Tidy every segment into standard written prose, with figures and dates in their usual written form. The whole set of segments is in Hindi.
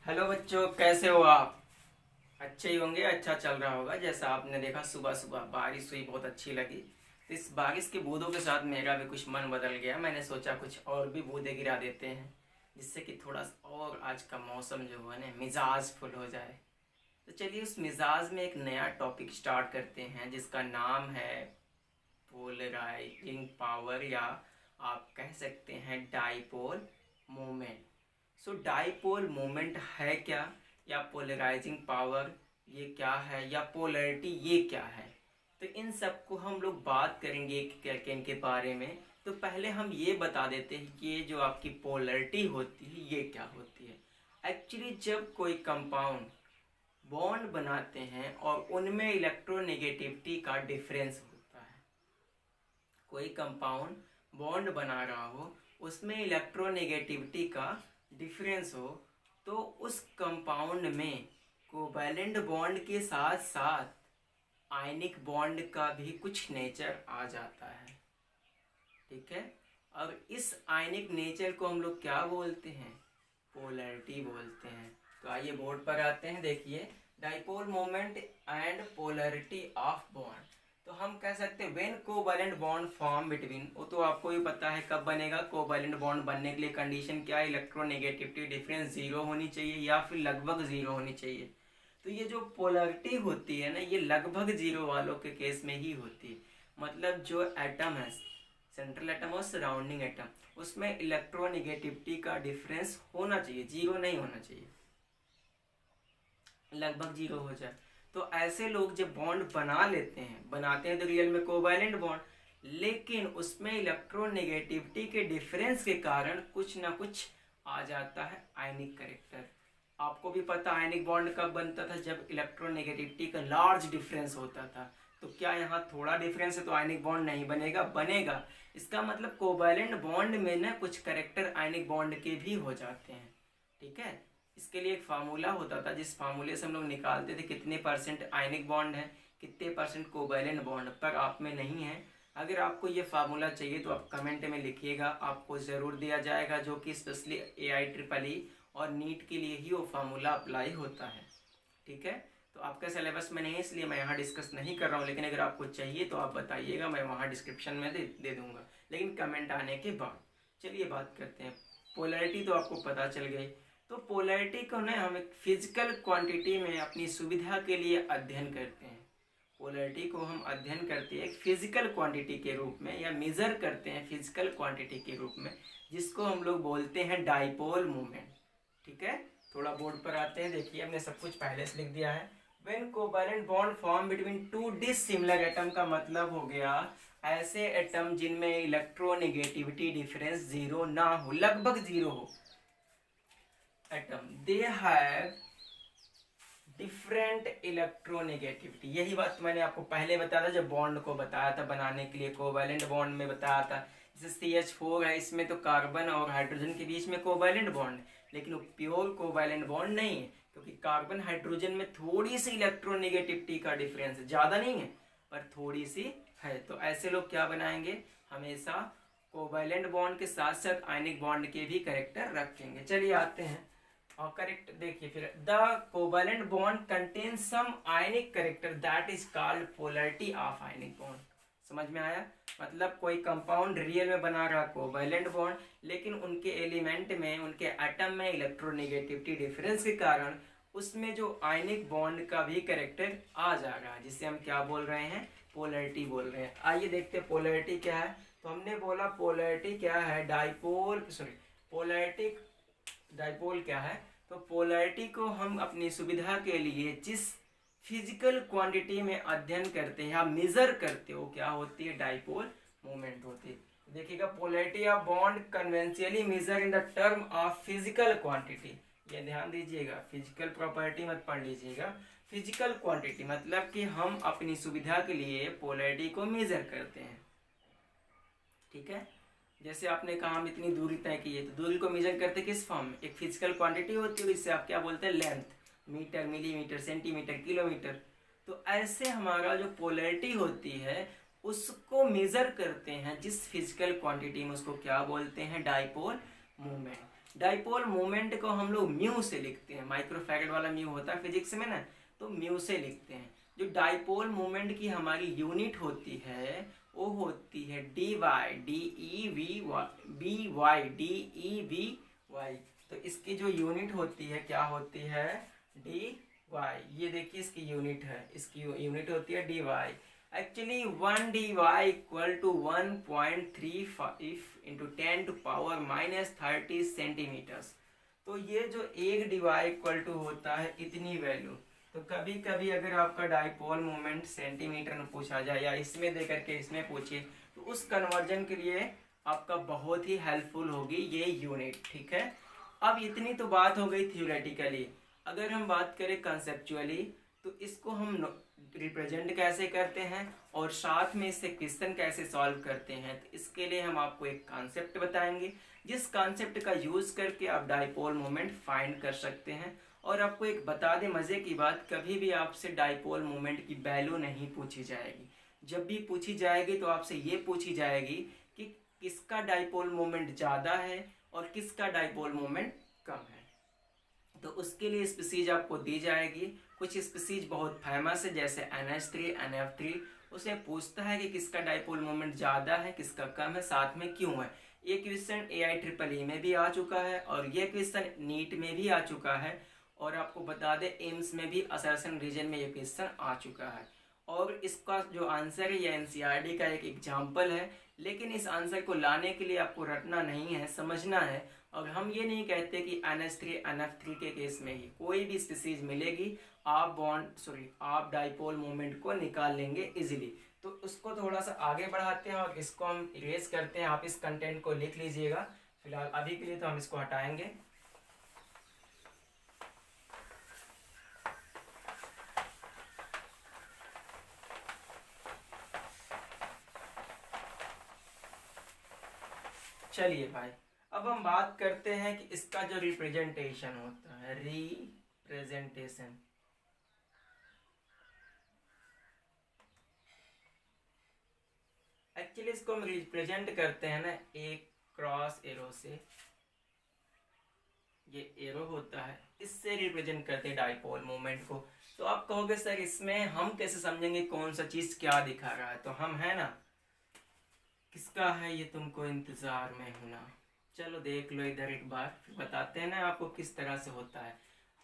हेलो बच्चों, कैसे हो आप? अच्छे ही होंगे। अच्छा चल रहा होगा। जैसा आपने देखा, सुबह सुबह बारिश हुई, बहुत अच्छी लगी। तो इस बारिश की बूंदों के साथ मेरा भी कुछ मन बदल गया। मैंने सोचा कुछ और भी बूंदे गिरा देते हैं, जिससे कि थोड़ा सा और आज का मौसम जो है ना, मिजाज फुल हो जाए। तो चलिए उस मिजाज में एक नया टॉपिक स्टार्ट करते हैं, जिसका नाम है पोलराइजिंग पावर, या आप कह सकते हैं डाइपोल मोमेंट। सो डाइपोल मोमेंट है क्या, या पोलराइजिंग पावर ये क्या है, या पोलैरिटी ये क्या है? तो इन सब को हम लोग बात करेंगे एक करके इनके बारे में। तो पहले हम ये बता देते हैं कि ये जो आपकी पोलैरिटी होती है ये क्या होती है। एक्चुअली जब कोई कंपाउंड बॉन्ड बनाते हैं और उनमें इलेक्ट्रोनेगेटिविटी का डिफरेंस होता है, कोई कंपाउंड बॉन्ड बना रहा हो, उसमें इलेक्ट्रोनेगेटिविटी का डिफरेंस हो, तो उस कंपाउंड में कोवैलेंट बॉन्ड के साथ साथ आयनिक बॉन्ड का भी कुछ नेचर आ जाता है। ठीक है। अब इस आयनिक नेचर को हम लोग क्या बोलते हैं? पोलैरिटी बोलते हैं। तो आइए बोर्ड पर आते हैं, देखिए dipole moment and polarity of bond. तो हम कह सकते हैं when covalent bond form between, वो तो आपको भी पता है कब बनेगा। कोवैलेंट बॉन्ड बनने के लिए कंडीशन क्या है? इलेक्ट्रोनेगेटिविटी डिफरेंस जीरो होनी चाहिए या फिर लगभग जीरो होनी चाहिए। तो ये जो पोलैरिटी होती है ना, ये लगभग जीरो वालों के केस में ही होती है। मतलब जो एटम है, सेंट्रल एटम और सराउंडिंग एटम, उसमें इलेक्ट्रोनेगेटिविटी का डिफरेंस होना चाहिए, जीरो नहीं होना चाहिए, लगभग जीरो हो जाए। तो ऐसे लोग जब बॉन्ड बना लेते हैं, बनाते हैं तो रियल में कोवैलेंट बॉन्ड, लेकिन उसमें इलेक्ट्रोनेगेटिविटी के डिफरेंस के कारण कुछ ना कुछ आ जाता है आयनिक करेक्टर। आपको भी पता आयनिक बॉन्ड कब बनता था? जब इलेक्ट्रोनेगेटिविटी का लार्ज डिफरेंस होता था। तो क्या यहाँ थोड़ा डिफरेंस है तो आयनिक बॉन्ड नहीं बनेगा? बनेगा। इसका मतलब कोवैलेंट बॉन्ड में ना कुछ करेक्टर आयनिक बॉन्ड के भी हो जाते हैं। ठीक है। इसके लिए एक फार्मूला होता था, जिस फार्मूले से हम लोग निकालते थे कितने परसेंट आयनिक बॉन्ड है, कितने परसेंट कोवैलेंट बॉन्ड। पर आप में नहीं है। अगर आपको ये फार्मूला चाहिए तो आप कमेंट में लिखिएगा, आपको ज़रूर दिया जाएगा, जो कि स्पेशली AIEEE और नीट के लिए ही वो फार्मूला अप्लाई होता है। ठीक है। तो आपके सिलेबस में नहीं है, इसलिए मैं यहाँ डिस्कस नहीं कर रहा हूँ, लेकिन अगर आपको चाहिए तो आप बताइएगा, मैं वहाँ डिस्क्रिप्शन में दे दूँगा, लेकिन कमेंट आने के बाद। चलिए बात करते हैं। पोलैरिटी तो आपको पता चल गई। तो पोलैरिटी को ना हम एक फिजिकल क्वांटिटी में अपनी सुविधा के लिए अध्ययन करते हैं। पोलैरिटी को हम अध्ययन करते हैं एक फिजिकल क्वांटिटी के रूप में, या मेजर करते हैं फिजिकल क्वांटिटी के रूप में, जिसको हम लोग बोलते हैं डाइपोल मोमेंट। ठीक है। थोड़ा बोर्ड पर आते हैं, देखिए हमने सब कुछ पहले से लिख दिया है। When covalent bond form between two dissimilar atom का मतलब हो गया ऐसे एटम जिनमें इलेक्ट्रोनेगेटिविटी डिफरेंस जीरो ना हो, लगभग जीरो हो। Atom they have different electronegativity. यही बात मैंने आपको पहले बताया था, जब बॉन्ड को बताया था बनाने के लिए, कोवैलेंट बॉन्ड में बताया था। जैसे CH4 है, इसमें तो कार्बन और हाइड्रोजन के बीच में कोवैलेंट बॉन्ड है, लेकिन वो प्योर कोवैलेंट बॉन्ड नहीं है, क्योंकि कार्बन हाइड्रोजन में थोड़ी सी इलेक्ट्रोनेगेटिविटी का डिफरेंस है, ज़्यादा नहीं है पर थोड़ी सी है। तो ऐसे लोग क्या बनाएंगे? हमेशा कोवैलेंट बॉन्ड के साथ साथ आयनिक बॉन्ड के भी करेक्टर रखेंगे। चलिए आते हैं और करेक्ट देखिए फिर, the covalent bond contain some ionic character that is called polarity of ionic bond. समझ में आया? मतलब कोई कंपाउंड रियल में बना रहा कोवैलेंट बॉन्ड, लेकिन उनके एलिमेंट में, उनके एटम में इलेक्ट्रोनेगेटिविटी डिफरेंस के कारण उसमें जो आयनिक बॉन्ड का भी करेक्टर आ जा रहा है, जिसे हम क्या बोल रहे हैं? पोलैरिटी बोल रहे हैं। आइए देखते हैं पोलैरिटी क्या है। तो हमने बोला पोलैरिटी क्या है? पोलैरिटी डाइपोल क्या है? तो पोलैरिटी को हम अपनी सुविधा के लिए जिस फिजिकल क्वांटिटी में अध्ययन करते हैं या मेजर करते हो, क्या होती है? डाइपोल मोमेंट होती है। देखिएगा, polarity of bond conventionally measure in the term of physical quantity. ये ध्यान दीजिएगा, फिजिकल प्रॉपर्टी मत पढ़ लीजिएगा, फिजिकल क्वांटिटी मतलब कि हम अपनी सुविधा के लिए पोलैरिटी को मेजर करते हैं। ठीक है। जैसे आपने कहा हम इतनी दूरी तय की है, तो दूरी को मेजर करते किस फॉर्म में? एक फिजिकल क्वांटिटी होती है, इससे आप क्या बोलते हैं? Length, metre, millimetre, centimetre, kilometre. तो ऐसे हमारा जो पोलैरिटी होती है उसको मेजर करते हैं जिस फिजिकल क्वांटिटी में, उसको क्या बोलते हैं? Dipole movement. डाइपोल मोमेंट को हम लोग म्यू से लिखते हैं, माइक्रोफैरेड वाला म्यू होता है फिजिक्स में ना, तो म्यू से लिखते हैं। जो डाइपोल मोमेंट की हमारी यूनिट होती है वो होती है D Y, D E V B Y, D E V Y. तो इसकी जो यूनिट होती है क्या होती है, डी वाई। ये देखिए इसकी यूनिट है, इसकी यूनिट होती है D Y. Actually 1 dy equal to 1.35 into 10⁻³ centimetres. तो ये जो एक dy इक्वल टू होता है इतनी वैल्यू। तो कभी कभी अगर आपका डाइपोल मोमेंट सेंटीमीटर में पूछा जाए या इसमें दे करके इसमें पूछे, तो उस कन्वर्जन के लिए आपका बहुत ही हेल्पफुल होगी ये यूनिट, ठीक है। अब इतनी तो बात हो गई थ्योरेटिकली। अगर हम बात करें कंसेप्चुअली, तो इसको हम रिप्रेजेंट कैसे करते हैं और साथ में इससे क्वेश्चन कैसे सॉल्व करते हैं, तो इसके लिए हम आपको एक कॉन्सेप्ट बताएंगे, जिस कॉन्सेप्ट का यूज करके आप डाइपोल मोमेंट फाइंड कर सकते हैं। और आपको एक बता दें मजे की बात, कभी भी आपसे डाइपोल मोमेंट की वैल्यू नहीं पूछी जाएगी। जब भी पूछी जाएगी तो आपसे ये पूछी जाएगी कि किसका डाइपोल मोमेंट ज़्यादा है और किसका डाइपोल मोमेंट कम है। तो उसके लिए स्पीसीज आपको दी जाएगी। कुछ स्पीसीज बहुत फेमस है जैसे NH3, NF3। उसे पूछता है कि किसका डाइपोल मोमेंट ज़्यादा है किसका कम है, साथ में क्यों है। ये क्वेश्चन AIEEE में भी आ चुका है और ये क्वेश्चन नीट में भी आ चुका है। और आपको बता दें एम्स में भी असर्शन रीजन में ये क्वेश्चन आ चुका है। और इसका जो आंसर है ये NCERT का एक एग्जाम्पल है। लेकिन इस आंसर को लाने के लिए आपको रटना नहीं है, समझना है। और हम ये नहीं कहते कि NH3, NF3 के केस में ही कोई भी स्पीसीज मिलेगी आप डाइपोल मोमेंट को निकाल लेंगे इजीली। तो उसको थोड़ा सा आगे बढ़ाते हैं और इसको हम इरेज करते हैं। आप इस कंटेंट को लिख लीजिएगा। फिलहाल अभी के लिए तो हम इसको हटाएंगे। चलिए भाई, अब हम बात करते हैं कि इसका जो रिप्रेजेंटेशन होता है, रिप्रेजेंटेशन। एक्चुअली इसको हम रिप्रेजेंट करते हैं ना एक क्रॉस एरो से। ये एरो होता है, इससे रिप्रेजेंट करते हैं डाइपोल मोमेंट को। तो आप कहोगे सर इसमें हम कैसे समझेंगे कौन सा चीज क्या दिखा रहा है। तो हम है ना, किसका है ये तुमको इंतजार में होना। चलो देख लो इधर एक बार, फिर बताते हैं ना आपको किस तरह से होता है।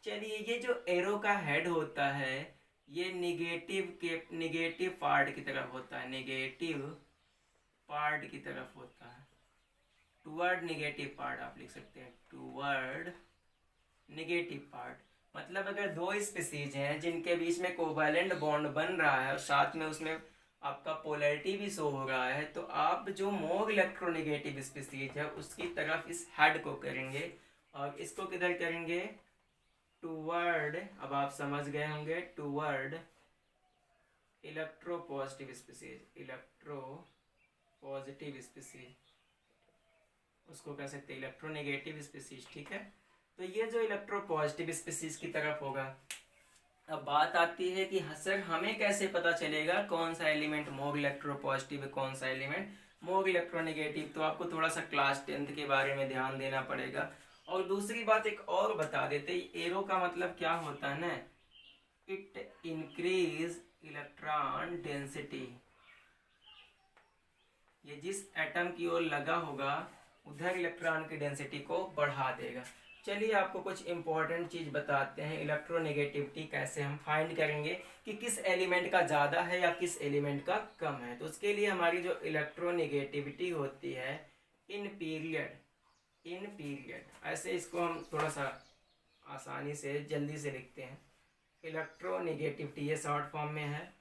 चलिए, ये जो एरो का हेड होता है ये निगेटिव पार्ट की तरफ होता है, निगेटिव पार्ट की तरफ होता है। टुवर्ड निगेटिव पार्ट आप लिख सकते हैं, टुवर्ड निगेटिव पार्ट। मतलब अगर दो स्पीसीज हैं जिनके बीच में कोवैलेंट बॉन्ड बन रहा है और साथ में उसमें आपका पोलैरिटी भी शो हो रहा है, तो आप जो मोर इलेक्ट्रोनेगेटिव स्पीसीज है उसकी तरफ इस हेड को करेंगे और इसको किधर करेंगे, टुवर्ड। अब आप समझ गए होंगे, toward electro positive species, electro positive species, उसको कह सकते हैं इलेक्ट्रोनेगेटिव स्पीसीज, ठीक है। तो ये जो इलेक्ट्रो पॉजिटिव स्पीसीज की तरफ होगा। अब बात आती है कि सर हमें कैसे पता चलेगा कौन सा एलिमेंट मोर इलेक्ट्रो पॉजिटिव है, कौन सा एलिमेंट मोर इलेक्ट्रोनेगेटिव। तो आपको थोड़ा सा क्लास 10th के बारे में ध्यान देना पड़ेगा। और दूसरी बात एक और बता देते, एरो का मतलब क्या होता है ना, इट इंक्रीज इलेक्ट्रॉन डेंसिटी। ये जिस एटम की ओर लगा होगा उधर इलेक्ट्रॉन की डेंसिटी को बढ़ा देगा। चलिए आपको कुछ इंपॉर्टेंट चीज बताते हैं, इलेक्ट्रोनेगेटिविटी कैसे हम फाइंड करेंगे कि किस एलिमेंट का ज़्यादा है या किस एलिमेंट का कम है। तो उसके लिए हमारी जो इलेक्ट्रोनेगेटिविटी होती है इन पीरियड, ऐसे इसको हम थोड़ा सा आसानी से जल्दी से लिखते हैं। इलेक्ट्रोनेगेटिविटी ये शॉर्ट फॉर्म में है,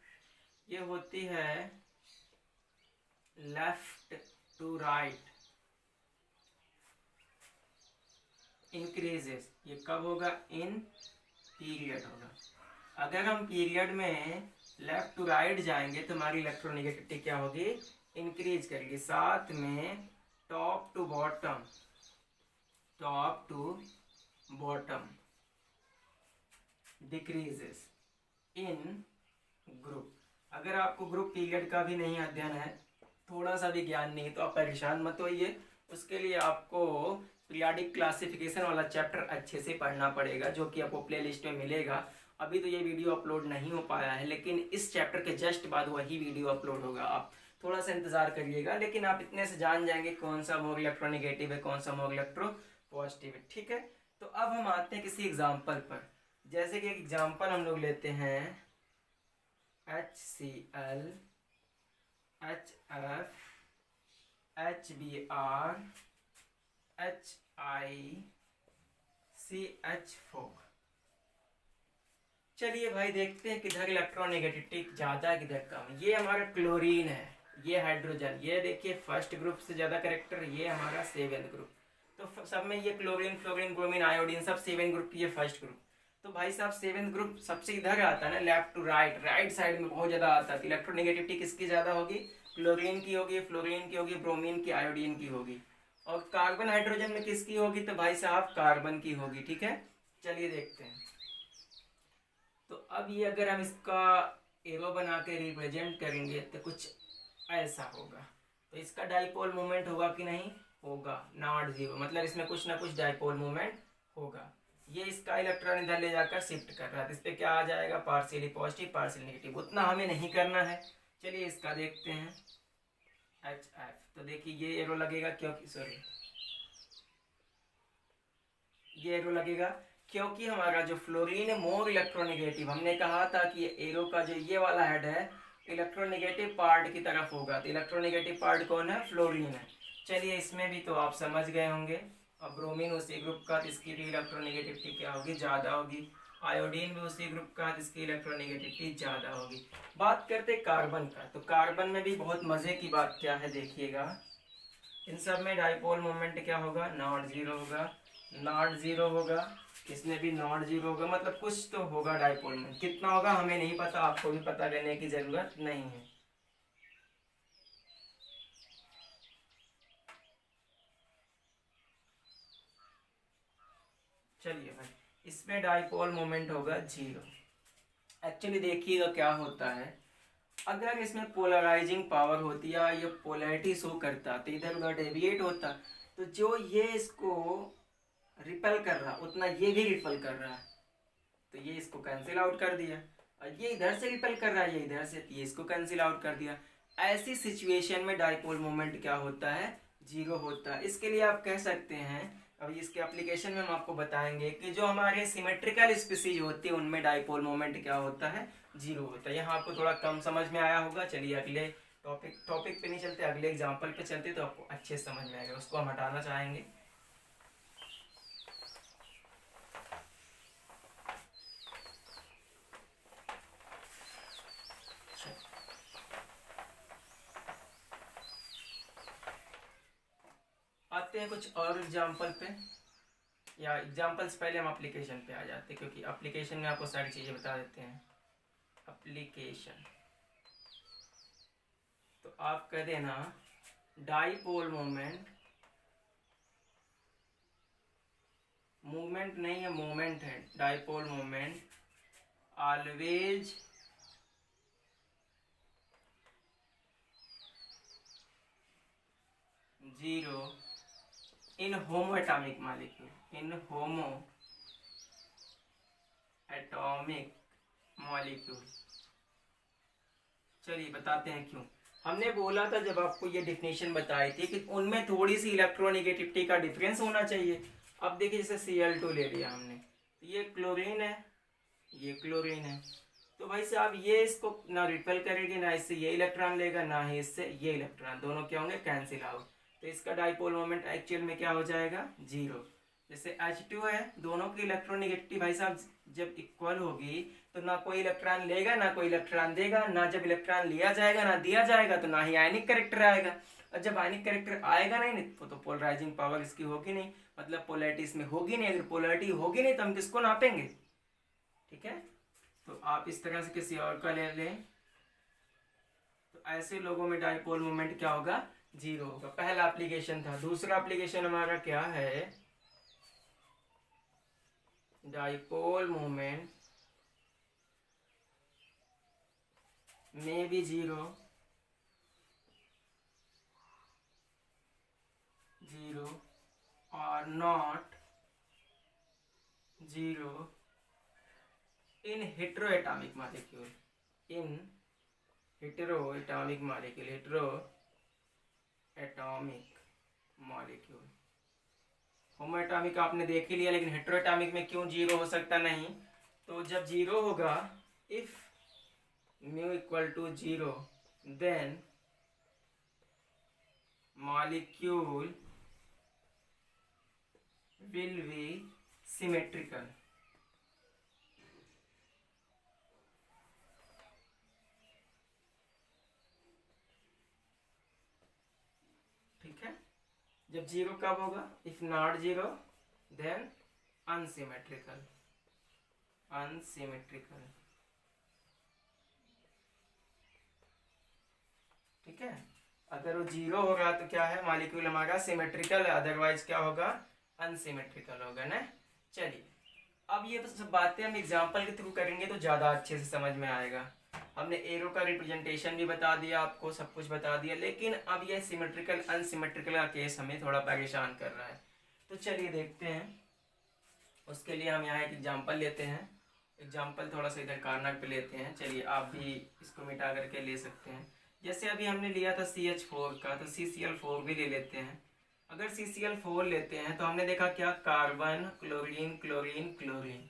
ये होती है लेफ्ट टू राइट इंक्रीजेस। ये कब होगा, इन पीरियड होगा। अगर हम पीरियड में लेफ्ट टू राइट जाएंगे तो हमारी इलेक्ट्रोनेगेटिविटी क्या होगी, इंक्रीज करेगी। साथ में top to bottom decreases in group. अगर आपको ग्रुप पीरियड का भी नहीं अध्ययन है, थोड़ा सा भी ज्ञान नहीं, तो आप परेशान मत होइए। उसके लिए आपको पीरियोडिक क्लासिफिकेशन वाला चैप्टर अच्छे से पढ़ना पड़ेगा, जो कि आपको प्ले लिस्ट में मिलेगा। अभी तो ये वीडियो अपलोड नहीं हो पाया है, लेकिन इस चैप्टर के जस्ट बाद वही वीडियो अपलोड होगा। आप थोड़ा सा इंतजार करिएगा, लेकिन आप इतने से जान जाएंगे कौन सा मोग इलेक्ट्रोनेगेटिव है, कौन सा मोग इलेक्ट्रो पॉजिटिव है। ठीक है, तो अब हम आते हैं किसी एग्जाम्पल पर। जैसे कि एक एग्जाम्पल हम लोग लेते हैं HCl, HF, HBr, HiCH4। चलिए भाई देखते हैं किधर इलेक्ट्रोनेगेटिविटी ज़्यादा किधर कम। ये हमारा क्लोरीन है, ये हाइड्रोजन, ये देखिए फर्स्ट ग्रुप से ज़्यादा करेक्टर, ये हमारा सेवेंथ ग्रुप। तो सब में ये क्लोरीन, फ्लोरीन, ब्रोमीन, आयोडीन सब सेवेंथ ग्रुप की, ये फर्स्ट ग्रुप। तो भाई साहब सेवेंथ ग्रुप सबसे इधर आता है ना, left to right, right side में बहुत ज़्यादा आता है। तो इलेक्ट्रोनेगेटिविटी किसकी ज़्यादा होगी? क्लोरीन की होगी, फ्लोरीन की होगी, ब्रोमीन की, आयोडीन की होगी। और कार्बन हाइड्रोजन में किसकी होगी? तो भाई साहब कार्बन की होगी। ठीक है, चलिए देखते हैं। तो अब ये अगर हम इसका एरो बना के रिप्रेजेंट करेंगे तो कुछ ऐसा होगा। तो इसका डाइपोल मोमेंट होगा कि नहीं? होगा, नॉट जीरो, मतलब इसमें कुछ ना कुछ डाइपोल मोमेंट होगा। ये इसका इलेक्ट्रॉन इधर ले जाकर शिफ्ट कर रहा है, तो इस पर क्या आ जाएगा? Partially positive, partially negative. उतना हमें नहीं करना है। चलिए इसका देखते हैं HF। तो देखिए ये एरो लगेगा, क्योंकि सॉरी ये एरो लगेगा क्योंकि हमारा जो फ्लोरीन है मोर इलेक्ट्रोनेगेटिव, हमने कहा था कि एरो का जो ये वाला हेड है इलेक्ट्रोनेगेटिव पार्ट की तरफ होगा। तो इलेक्ट्रोनेगेटिव पार्ट कौन है? फ्लोरीन है। चलिए इसमें भी तो आप समझ गए होंगे। अब ब्रोमीन उसी ग्रुप का, इसकी भी इलेक्ट्रोनेगेटिविटी क्या होगी? ज़्यादा होगी। आयोडीन भी उसी ग्रुप का, इसकी इलेक्ट्रोनेगेटिविटी ज़्यादा होगी। बात करते कार्बन का। तो कार्बन में भी बहुत मज़े की बात क्या है देखिएगा, इन सब में डाइपोल मोमेंट क्या होगा? नॉट जीरो होगा, नॉट जीरो होगा, इसमें भी नॉट जीरो होगा, मतलब कुछ तो होगा डाइपोल में। कितना होगा हमें नहीं पता, आपको भी पता करने की जरूरत नहीं है। चलिए भाई, इसमें डाइपोल मोमेंट होगा जीरो। एक्चुअली देखिएगा क्या होता है, अगर इसमें पोलराइजिंग पावर होती है, ये पोलैरिटी शो करता तो इधर उधर डेविएट होता, तो जो ये इसको रिपेल कर रहा उतना ये भी रिपेल कर रहा है, तो ये इसको कैंसिल आउट कर दिया। और ये इधर से रिपेल कर रहा है, ये इधर से, ये इसको कैंसिल आउट कर दिया। ऐसी सिचुएशन में डाइपोल मोमेंट क्या होता है? जीरो होता है। इसके लिए आप कह सकते हैं, अभी इसके एप्लीकेशन में हम आपको बताएंगे कि जो हमारे सिमेट्रिकल स्पीसीज होती है उनमें डाइपोल मोमेंट क्या होता है? जीरो होता है। यहाँ आपको थोड़ा कम समझ में आया होगा। चलिए अगले टॉपिक पे नहीं चलते, अगले एग्जाम्पल पे चलते तो आपको अच्छे समझ में आएगा। उसको हम हटाना चाहेंगे। आते हैं कुछ और एग्जाम्पल पे, या एग्जाम्पल्स पहले हम एप्लीकेशन पे आ जाते हैं, क्योंकि एप्लीकेशन में आपको सारी चीज़ें बता देते हैं। एप्लीकेशन तो आप कह देना डाइपोल मोमेंट, मूवमेंट नहीं है, मोमेंट है। Dipole moment always zero in homo atomic molecule, in homo atomic molecule. चलिए बताते हैं क्यों। हमने बोला था जब आपको ये डिफिनेशन बताई थी कि उनमें थोड़ी सी इलेक्ट्रोनेगेटिविटी का डिफरेंस होना चाहिए। अब देखिए जैसे Cl2 ले लिया हमने, तो ये क्लोरीन है, ये क्लोरीन है। तो भाई साहब ये इसको ना रिपेल करेगी, ना इससे ये इलेक्ट्रॉन लेगा, ना ही इससे ये इलेक्ट्रॉन, दोनों क्या होंगे? Cancel out. तो इसका डाइपोल मोमेंट एक्चुअल में क्या हो जाएगा? जीरो। जैसे H2 है, दोनों की इलेक्ट्रोनेगेटिविटी भाई साहब जब इक्वल होगी तो ना कोई इलेक्ट्रॉन लेगा ना कोई इलेक्ट्रॉन देगा, ना जब इलेक्ट्रॉन लिया जाएगा ना दिया जाएगा, तो ना ही आयनिक कैरेक्टर आएगा। और जब आयनिक कैरेक्टर आएगा नहीं तो पोलराइजिंग पावर इसकी होगी नहीं, मतलब पोलैरिटी इसमें होगी नहीं। अगर पोलैरिटी होगी नहीं तो हम किसको नापेंगे? ठीक है, तो आप इस तरह से किसी और का ले लें, तो ऐसे लोगों में डाइपोल मोमेंट क्या होगा? जीरो होगा। पहला एप्लीकेशन था। दूसरा एप्लीकेशन हमारा क्या है? डाइपोल मोमेंट में भी zero, zero are not zero in heteroatomic molecule. In heteroatomic molecule. होमोएटॉमिक आपने देख ही लिया, लेकिन हेटेरोएटॉमिक में क्यों जीरो हो सकता नहीं? तो जब जीरो होगा, if mu equal to zero, then molecule will be symmetrical. ठीक है, जब जीरो कब होगा? If not zero then unsymmetrical. ठीक है, अगर वो जीरो होगा तो क्या है, मॉलिक्यूल हमारा सिमेट्रिकल है, अदरवाइज क्या होगा, अनसिमेट्रिकल होगा ना. चलिए, अब ये सब बातें हम एग्जांपल के थ्रू करेंगे तो ज़्यादा अच्छे से समझ में आएगा. हमने एरो का रिप्रेजेंटेशन भी बता दिया आपको, सब कुछ बता दिया, लेकिन अब ये सिमेट्रिकल अनसिमेट्रिकल का केस हमें थोड़ा परेशान कर रहा है. तो चलिए देखते हैं. उसके लिए हम यहाँ एक एग्जांपल लेते हैं. एग्जांपल थोड़ा सा इधर कॉर्नर पे लेते हैं. चलिए, आप भी इसको मिटा करके ले सकते हैं. जैसे अभी हमने लिया था CH4 का, तो CCl4 भी ले लेते हैं. अगर CCl4 लेते हैं तो हमने देखा क्या, carbon, chlorine, chlorine, chlorine,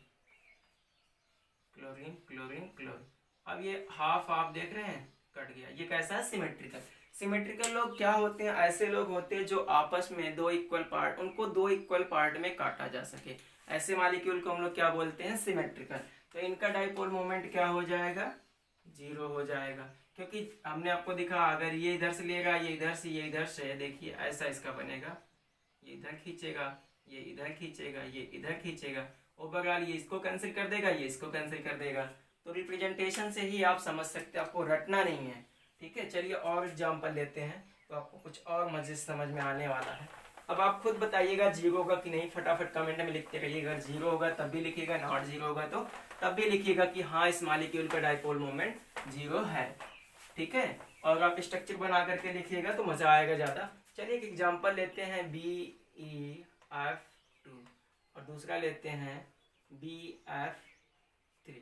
chlorine, chlorine, chlorine. अब ये हाफ हाफ देख रहे हैं, कट गया. ये कैसा है, सिमेट्रिकल. सिमेट्रिकल लोग क्या होते हैं, ऐसे लोग होते हैं जो आपस में दो इक्वल पार्ट, उनको दो इक्वल पार्ट में काटा जा सके. ऐसे मॉलिक्यूल को हम लोग क्या बोलते हैं, सिमेट्रिकल. तो इनका डाइपोल मोमेंट क्या हो जाएगा, जीरो हो जाएगा. क्योंकि हमने आपको दिखा, अगर ये इधर से लेगा, ये इधर से, ये इधर से, देखिए ऐसा इसका बनेगा. ये इधर खींचेगा, ये इधर खींचेगा, ये इधर खींचेगा. ओवरऑल ये इसको कैंसिल कर देगा, ये इसको कैंसिल कर देगा. तो रिप्रेजेंटेशन से ही आप समझ सकते हैं, आपको रटना नहीं है. ठीक है, चलिए और एग्जाम्पल लेते हैं तो आपको कुछ और मजे से समझ में आने वाला है. अब आप खुद बताइएगा जीरो होगा कि नहीं, फटाफट कमेंट में लिखते रहिएगा. अगर जीरो होगा तब भी लिखिएगा, नॉट जीरो होगा तो तब भी लिखिएगा कि हाँ, इस मॉलिक्यूल का डाइपोल मोमेंट जीरो है. ठीक है, और आप स्ट्रक्चर बना करके लिखिएगा तो मजा आएगा ज़्यादा. चलिए एक एग्जाम्पल लेते हैं, BeF2, और दूसरा लेते हैं BF3.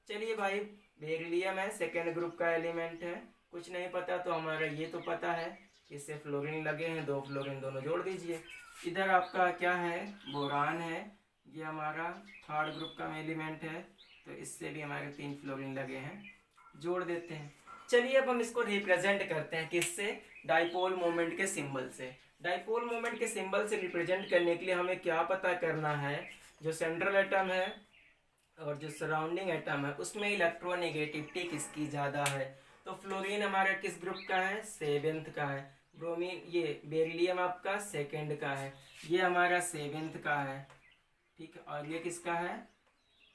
चलिए भाई, बेरिलियम है, सेकेंड ग्रुप का एलिमेंट है. कुछ नहीं पता तो हमारा ये तो पता है, इससे फ्लोरीन लगे हैं, दो फ्लोरीन दोनों जोड़ दीजिए. इधर आपका क्या है, बोरान है, ये हमारा थर्ड ग्रुप का एलिमेंट है, तो इससे भी हमारे 3 फ्लोरीन लगे हैं, जोड़ देते हैं. चलिए अब हम इसको रिप्रेजेंट करते हैं, किससे, डाइपोल मोमेंट के सिंबल से. डाइपोल मोमेंट के सिंबल से रिप्रेजेंट करने के लिए हमें क्या पता करना है, जो सेंट्रल एटम है और जो सराउंडिंग एटम है उसमें इलेक्ट्रोनेगेटिविटी किसकी ज़्यादा है. तो फ्लोरीन हमारा किस ग्रुप का है, 7th का है. ब्रोमीन, ये बेरिलियम आपका 2nd का है, ये हमारा 7th का है. ठीक है, और ये किसका है,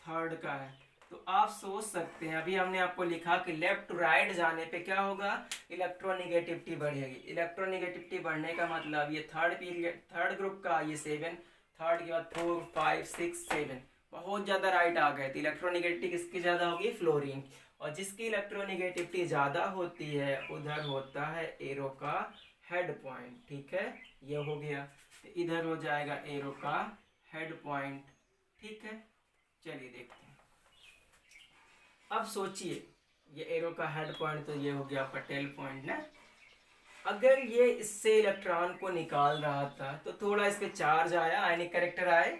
3rd का है. तो आप सोच सकते हैं, अभी हमने आपको लिखा कि लेफ्ट टू राइट जाने पे क्या होगा, इलेक्ट्रोनेगेटिविटी बढ़ेगी. इलेक्ट्रोनेगेटिविटी बढ़ने का मतलब, ये थर्ड ग्रुप का, ये 7, थर्ड के बाद 4, 5, 6, 7, बहुत ज़्यादा राइट आ गए. तो इलेक्ट्रोनेगेटिविटी किसकी ज़्यादा होगी, फ्लोरीन. और जिसकी इलेक्ट्रोनेगेटिविटी ज़्यादा होती है उधर होता है एरो का हेड पॉइंट. ठीक है, ये हो गया. तो इधर हो जाएगा एरो का हेड पॉइंट. ठीक है, चलिए देखते हैं. अब सोचिए, ये एरो का हेड पॉइंट, तो ये हो गया आपका टेल पॉइंट ना. अगर ये इससे इलेक्ट्रॉन को निकाल रहा था तो थोड़ा इस पे चार्ज आया, आयनिक कैरेक्टर आए,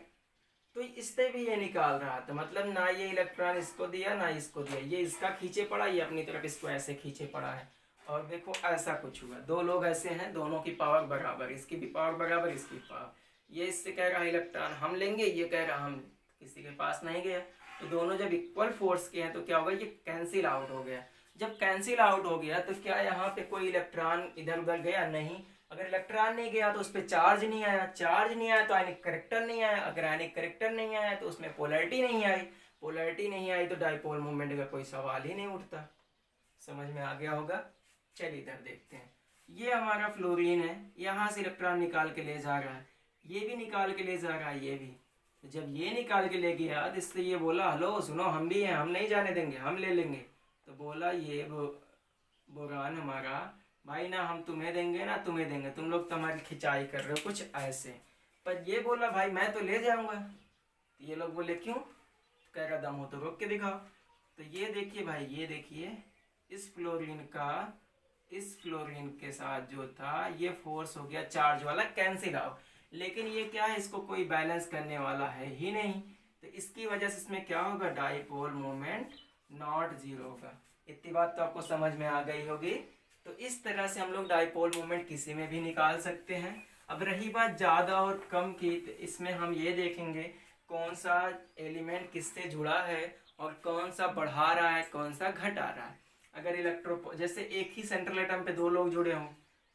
तो इससे भी ये निकाल रहा था. मतलब ना ये इलेक्ट्रॉन इसको दिया ना इसको दिया, ये इसका खींचे पड़ा, ये अपनी तरफ इसको ऐसे खींचे पड़ा है. और देखो ऐसा कुछ हुआ, दो लोग ऐसे हैं, दोनों की पावर बराबर, इसकी भी पावर बराबर, इसकी पावर. ये इससे कह रहा है इलेक्ट्रॉन हम लेंगे, ये कह रहा हम किसी के पास नहीं गया. तो दोनों जब इक्वल फोर्स के हैं तो क्या होगा, ये कैंसिल आउट हो गया. जब कैंसिल आउट हो गया तो क्या यहाँ पे कोई इलेक्ट्रॉन इधर उधर गया, नहीं. अगर इलेक्ट्रॉन नहीं गया तो उस पर चार्ज नहीं आया, चार्ज नहीं आया तो आयनिक कैरेक्टर नहीं आया, अगर आयनिक कैरेक्टर नहीं आया तो उसमें पोलैरिटी नहीं आई, पोलैरिटी नहीं आई तो डाइपोल मोमेंट का कोई सवाल ही नहीं उठता. समझ में आ गया होगा. चलिए इधर देखते हैं, ये हमारा फ्लोरीन है, यहाँ से इलेक्ट्रॉन निकाल के ले जा रहा है, ये भी निकाल के ले जा रहा है, ये भी. तो जब ये निकाल के ले गया तो इससे ये बोला, हेलो सुनो, हम भी हैं, हम नहीं जाने देंगे, हम ले लेंगे. तो बोला ये बोरान हमारा, भाई ना हम तुम्हें देंगे ना तुम्हें देंगे, तुम लोग तो हमारी खिंचाई कर रहे हो, कुछ ऐसे. पर ये बोला भाई मैं तो ले जाऊंगा। तो ये लोग बोले क्यों? कह रहा दम हो तो रोक के दिखाओ। तो ये देखिए भाई, ये देखिए इस फ्लोरीन का इस फ्लोरीन के साथ जो था ये फोर्स हो गया चार्ज वाला कैंसिल आउट। लेकिन ये क्या है, इसको कोई बैलेंस करने वाला है ही नहीं। तो इसकी वजह से इसमें क्या होगा, डाइपोल मोमेंट नॉट जीरो होगा। इतनी बात तो आपको समझ में आ गई होगी। तो इस तरह से हम लोग डाइपोल मोमेंट किसी में भी निकाल सकते हैं। अब रही बात ज़्यादा और कम की, तो इसमें हम ये देखेंगे कौन सा एलिमेंट किससे जुड़ा है और कौन सा बढ़ा रहा है कौन सा घटा रहा है। अगर जैसे एक ही सेंट्रल एटम पे दो लोग जुड़े हों,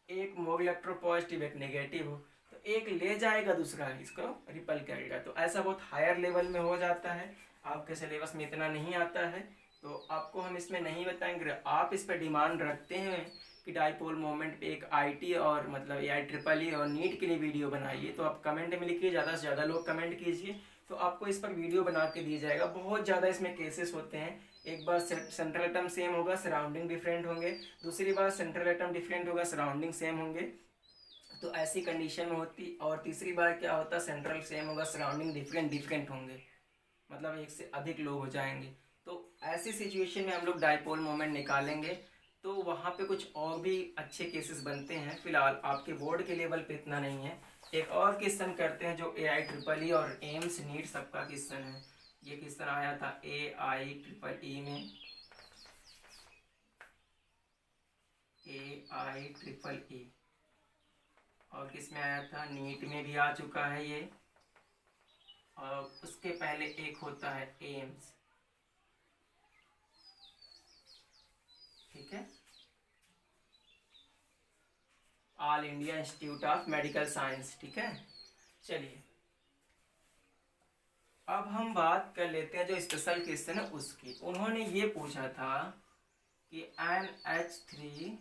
एक मोर इलेक्ट्रोपॉजिटिव एक नेगेटिव हो, तो एक ले जाएगा दूसरा इसको रिपल करेगा। तो ऐसा बहुत हायर लेवल में हो जाता है, आपके सिलेबस में इतना नहीं आता है, तो आपको हम इसमें नहीं बताएंगे। आप इस पर डिमांड रखते हैं कि डाइपोल मोमेंट पे एक आईटी और मतलब AIEEE और नीट के लिए वीडियो बनाइए, तो आप कमेंट में लिखिए, ज़्यादा से ज़्यादा लोग कमेंट कीजिए, तो आपको इस पर वीडियो बना के दिया जाएगा। बहुत ज़्यादा इसमें केसेस होते हैं। एक बार सेंट्रल एटम सेम होगा, सराउंडिंग डिफरेंट होंगे। दूसरी बार सेंट्रल एटम डिफरेंट होगा, सराउंडिंग सेम होंगे। तो ऐसी कंडीशन में होती। और तीसरी बार क्या होता, सेंट्रल सेम होगा, सराउंडिंग डिफरेंट होंगे, मतलब एक से अधिक लोग हो जाएंगे। तो ऐसी सिचुएशन में हम लोग डाइपोल मोमेंट निकालेंगे, तो वहाँ पे कुछ और भी अच्छे केसेस बनते हैं। फिलहाल आपके बोर्ड के लेवल पे इतना नहीं है। एक और क्वेश्चन करते हैं जो AIEEE और एम्स नीट सबका क्वेश्चन है। ये क्वेश्चन आया था AIEEE में, AIEEE, और किस में आया था, नीट में भी आ चुका है ये। और उसके पहले एक होता है एम्स, ठीक है, all India institute of medical science, ठीक है। चलिए अब हम बात कर लेते हैं जो स्पेशल क्वेश्चन है उसकी। उन्होंने ये पूछा था कि NH3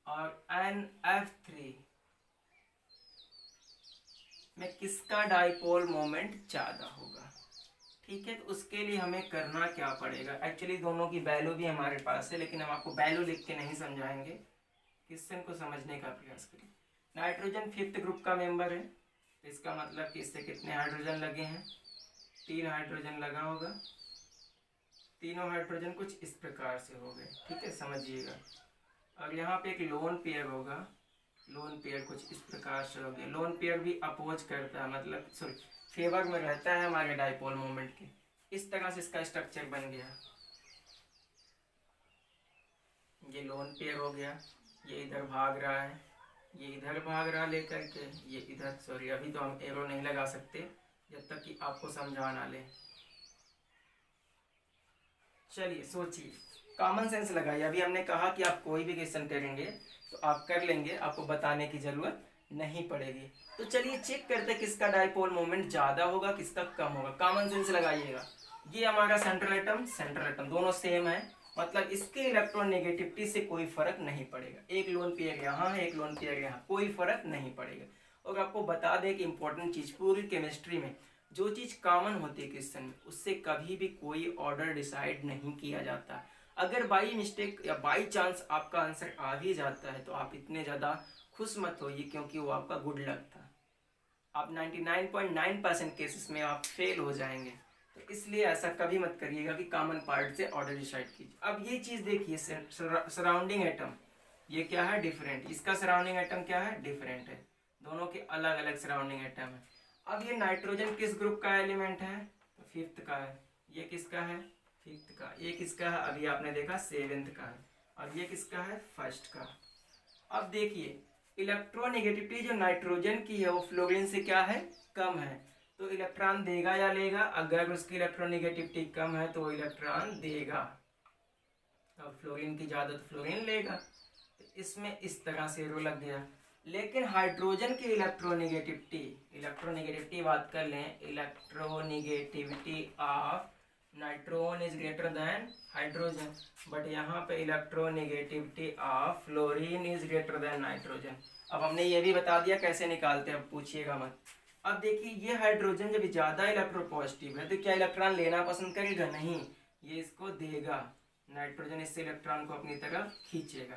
और NF3 में किसका डाइपोल मोमेंट ज़्यादा होगा, ठीक है। तो उसके लिए हमें करना क्या पड़ेगा, एक्चुअली दोनों की वैल्यू भी हमारे पास है, लेकिन हम आपको वैल्यू लिख के नहीं समझाएंगे, क्वेश्चन को समझने का प्रयास करें। नाइट्रोजन 5th ग्रुप का मेंबर है, तो इसका मतलब कि इससे कितने हाइड्रोजन लगे हैं, 3 हाइड्रोजन लगा होगा। तीनों हाइड्रोजन कुछ इस प्रकार से हो गए, ठीक है, समझिएगा। और यहाँ पे एक लोन पेयर होगा, लोन पेयर कुछ इस प्रकार से हो गया। लोन पेयर भी अपोज करता है, मतलब सॉरी फेवर में रहता है हमारे डाइपोल मोमेंट के। इस तरह से इसका स्ट्रक्चर बन गया। ये लोन पेयर हो गया, ये इधर भाग रहा है, ये इधर भाग रहा लेकर के, ये इधर, सॉरी अभी तो हम एरो नहीं लगा सकते जब तक कि आपको समझा ना ले। चलिए सोचिए, कॉमन सेंस लगाइए। अभी हमने कहा कि आप कोई भी क्वेश्चन करेंगे तो आप कर लेंगे, आपको बताने की जरूरत नहीं पड़ेगी। तो चलिए चेक करते हैं किसका डाइपोल मोमेंट ज्यादा होगा किसका कम होगा। कॉमन सेंस लगाइएगा। ये हमारा सेंट्रल एटम दोनों सेम है, मतलब इसके इलेक्ट्रॉन नेगेटिविटी से कोई फर्क नहीं पड़ेगा। एक लोन पेयर यहाँ है, एक लोन पेयर यहाँ, कोई फर्क नहीं पड़ेगा। और आपको बता दें कि इंपॉर्टेंट चीज पूरी केमिस्ट्री में जो चीज कॉमन होती है क्वेश्चन में, उससे कभी भी कोई ऑर्डर डिसाइड नहीं किया जाता। अगर बाई मिस्टेक या बाई चांस आपका आंसर आ भी जाता है तो आप इतने ज़्यादा खुश मत होइए, क्योंकि वो आपका गुड लक था। आप 99.9% केसेस में आप फेल हो जाएंगे, तो इसलिए ऐसा कभी मत करिएगा कि कॉमन पार्ट से ऑर्डर डिसाइड कीजिए। अब ये चीज़ देखिए, सराउंडिंग एटम ये क्या है, डिफरेंट। इसका सराउंडिंग एटम क्या है, डिफरेंट है। दोनों के अलग अलग सराउंडिंग एटम है। अब ये नाइट्रोजन किस ग्रुप का एलिमेंट है, तो 5th का है। ये किसका है, 5th का। ये किसका है, अभी आपने देखा 7th का है। और ये किसका है, 1st का। अब देखिए इलेक्ट्रोनेगेटिविटी जो नाइट्रोजन की है वो फ्लोरीन से क्या है, कम है, तो इलेक्ट्रॉन देगा या लेगा। अगर उसकी इलेक्ट्रोनेगेटिविटी कम है तो वो इलेक्ट्रॉन देगा, अब फ्लोरीन की ज्यादा तो फ्लोरीन लेगा। तो इसमें इस तरह से रो लग गया। लेकिन हाइड्रोजन की इलेक्ट्रोनेगेटिविटी बात कर लें, electronegativity of नाइट्रोन is greater than hydrogen, but यहाँ पे electronegativity of fluorine is greater than nitrogen. अब हमने ये भी बता दिया कैसे निकालते हैं, अब पूछिएगा मत। अब देखिए ये हाइड्रोजन जब ज़्यादा इलेक्ट्रोपॉजिटिव है तो क्या इलेक्ट्रॉन लेना पसंद करेगा, नहीं, ये इसको देगा। नाइट्रोजन इससे इलेक्ट्रॉन को अपनी तरफ खींचेगा।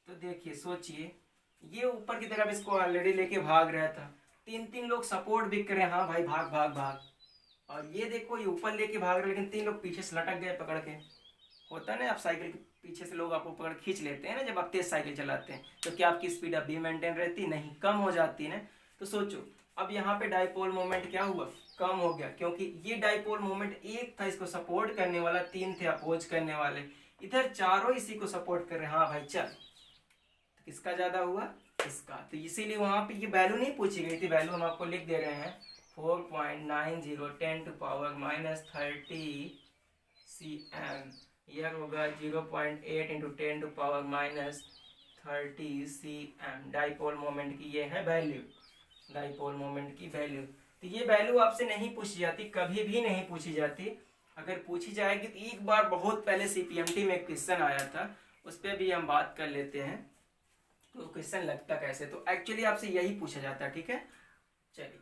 तो देखिए सोचिए, ये ऊपर की तरफ इसको ऑलरेडी लेके भाग रहा था, तीन तीन लोग सपोर्ट भी करे, हाँ भाई भाग भाग भाग, और ये देखो ये ऊपर लेके भाग रहे, लेकिन तीन लोग पीछे से लटक गए पकड़ के। होता है ना, आप साइकिल के पीछे से लोग आपको पकड़ खींच लेते हैं ना जब आप तेज साइकिल चलाते हैं, तो क्या आपकी स्पीड अभी मेंटेन रहती? नहीं, कम हो जाती है ना। तो सोचो अब यहाँ पे डाइपोल मोमेंट क्या हुआ? कम हो गया, क्योंकि ये डाइपोल मोमेंट एक था इसको सपोर्ट करने वाला, तीन थे अपोज करने वाले, इधर चारों इसी को सपोर्ट कर रहे हैं। हाँ भाई चल, तो किसका ज्यादा हुआ? इसका। तो इसीलिए वहां पे ये वैल्यू नहीं पूछी गई थी, वैल्यू हम आपको लिख दे रहे हैं 4.90 10⁻30 cm, यह होगा 0.8 × 10⁻30 cm डाइपोल मोमेंट की ये है वैल्यू, डाइपोल मोमेंट की वैल्यू। तो ये वैल्यू आपसे नहीं पूछी जाती, कभी भी नहीं पूछी जाती। अगर पूछी जाएगी तो एक बार बहुत पहले सीपीएमटी में एक क्वेश्चन आया था, उस पर भी हम बात कर लेते हैं। तो क्वेश्चन लगता कैसे, तो एक्चुअली आपसे यही पूछा जाता है, ठीक है। चलिए,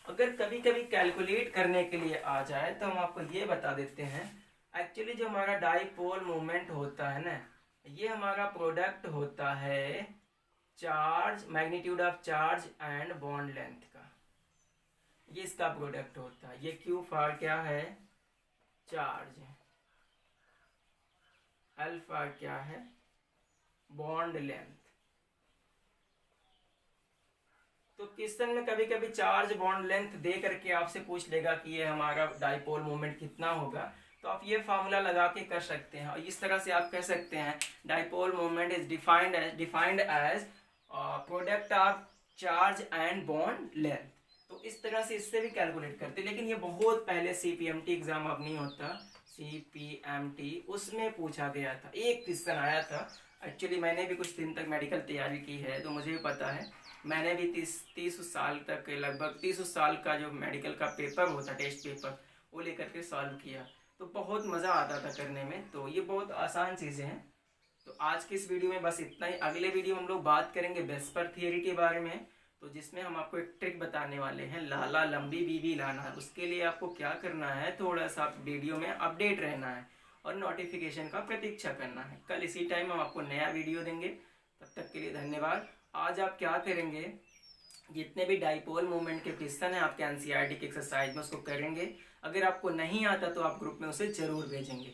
अगर कभी कभी कैलकुलेट करने के लिए आ जाए तो हम आपको ये बता देते हैं। एक्चुअली जो हमारा डाइपोल मोमेंट होता है ना, ये हमारा प्रोडक्ट होता है charge, magnitude of charge and bond length का, ये इसका प्रोडक्ट होता है। ये क्यू फॉर क्या है? चार्ज। एल फॉर क्या है? Bond length. तो क्वेश्चन में कभी कभी चार्ज बॉन्ड लेंथ दे करके आपसे पूछ लेगा कि ये हमारा डाइपोल मोमेंट कितना होगा, तो आप ये फार्मूला लगा के कर सकते हैं। और इस तरह से आप कह सकते हैं dipole moment is defined as product of charge and bond length. तो इस तरह से इससे भी कैलकुलेट करते, लेकिन ये बहुत पहले सीपीएमटी एग्जाम अब नहीं होता, सीपीएमटी उसमें पूछा गया था, एक क्वेश्चन आया था। एक्चुअली मैंने भी कुछ दिन तक मेडिकल तैयारी की है, तो मुझे भी पता है। मैंने भी 30 साल तक, लगभग 30 साल का जो मेडिकल का पेपर होता, टेस्ट पेपर, वो लेकर के सॉल्व किया, तो बहुत मज़ा आता था करने में। तो ये बहुत आसान चीज़ें हैं। तो आज की इस वीडियो में बस इतना ही। अगले वीडियो में हम लोग बात करेंगे वेस्पर थियरी के बारे में, तो जिसमें हम आपको एक ट्रिक बताने वाले हैं, लाला लंबी बीबी लाना। उसके लिए आपको क्या करना है, थोड़ा सा वीडियो में अपडेट रहना है और नोटिफिकेशन का प्रतीक्षा करना है। कल इसी टाइम हम आपको नया वीडियो देंगे, तब तक के लिए धन्यवाद। आज आप क्या करेंगे, जितने भी डाइपोल मोमेंट के क्वेश्चन है आपके एनसीईआरटी की एक्सरसाइज में, उसको करेंगे। अगर आपको नहीं आता तो आप ग्रुप में उसे जरूर भेजेंगे।